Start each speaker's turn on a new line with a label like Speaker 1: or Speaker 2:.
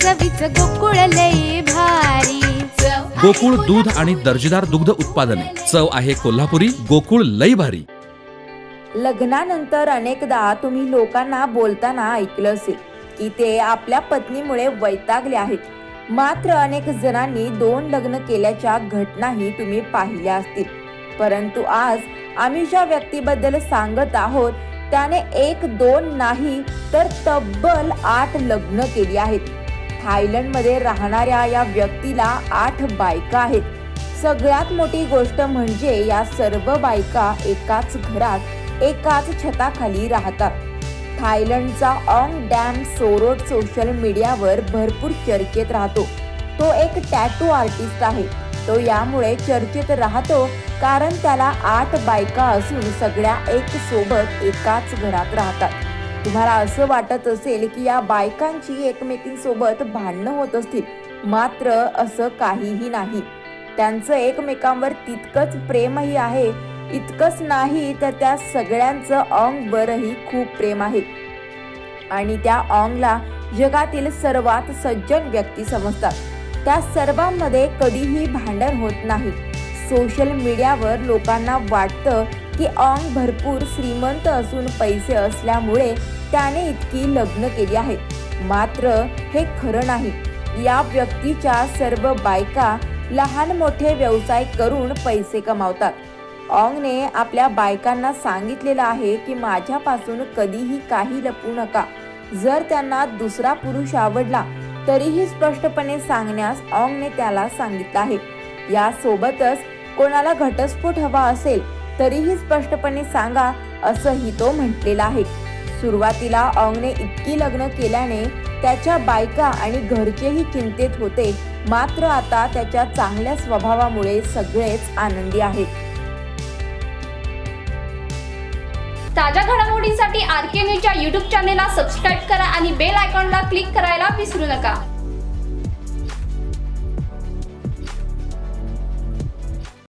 Speaker 1: चवीच गोकुळ लई भारी।
Speaker 2: गोकुळ दूध आणि दर्जेदार दुग्ध उत्पादने, चव आहे कोल्हापुरी, गोकुळ लई भारी।
Speaker 3: लग्नानंतर अनेकदा तुम्ही लोकांना बोलताना ऐकलं असेल की ते आपल्या पत्नीमुळे वैतागले आहेत। मात्र अनेक जणांनी 2 लग्न केल्याच्या घटनाही तुम्ही पाहिल्या असतील। परंतु आज आम्ही ज्या व्यक्तीबद्दल सांगत आहोत त्याने 1-2 नाही तर तब्बल 8 लग्न केली आहेत। थायलंडमध्ये राहणाऱ्या या व्यक्तीला 8 बायका आहेत। सगळ्यात मोठी गोष्ट म्हणजे या सर्व बायका एकाच घरात एकाच छताखाली राहतात। थायलंडचा ऑंग डॅम सोरोट सोशल मीडियावर भरपूर चर्चेत राहतो। तो एक टॅटू आर्टिस्ट आहे। तो यामुळे चर्चेत राहतो कारण त्याला 8 बायका असून सगळ्या एक सोबत एकाच घरात राहतात। तुम्हाला असं वाटत असेल की या बायकांची एकमेकींसोबत भांडणं होत असतील, मात्र असं काहीही नाही। त्यांचं एकमेकांवर तितकंच प्रेमही आहे। इतकंच नाही तर त्या सगळ्यांचं ऑंगवरही खूप प्रेम आहे आणि त्या ऑंगला जगातील सर्वात सज्जन व्यक्ती समजतात। त्या सर्वांमध्ये कधीही भांडण होत नाही। सोशल मीडियावर लोकांना वाटतं की ऑंग भरपूर श्रीमंत असून पैसे असल्यामुळे त्याने इतकी लग्न केली आहेत, मात्र हे खरं नाही। या व्यक्तीच्या सर्व बायका लहान मोठे व्यवसाय करून पैसे कमावतात। ऑंगने आपल्या बायकांना सांगितलेलं आहे की माझ्यापासून कधीही काही लपवू नका। जर त्यांना दुसरा पुरुष आवडला तरीही स्पष्टपणे सांगण्यास ऑंगने त्याला सांगितलं आहे। यासोबतच कोणाला घटस्फोट हवा असेल तरीही स्पष्टपणे सांगा असंही तो म्हटलेला आहे। सुरुवातीला ऑंगने इतकी लग्न केल्याने त्याच्या बायका आणि घरचेही चिंतेत होते, मात्र आता त्याच्या चांगल्या स्वभावामुळे सगळेच आनंदी आहेत।
Speaker 4: ताज्या घडामोडींसाठी RK न्यूजच्या YouTube चॅनेलला सबस्क्राईब करा आणि बेल आयकॉनला क्लिक करायला विसरू नका।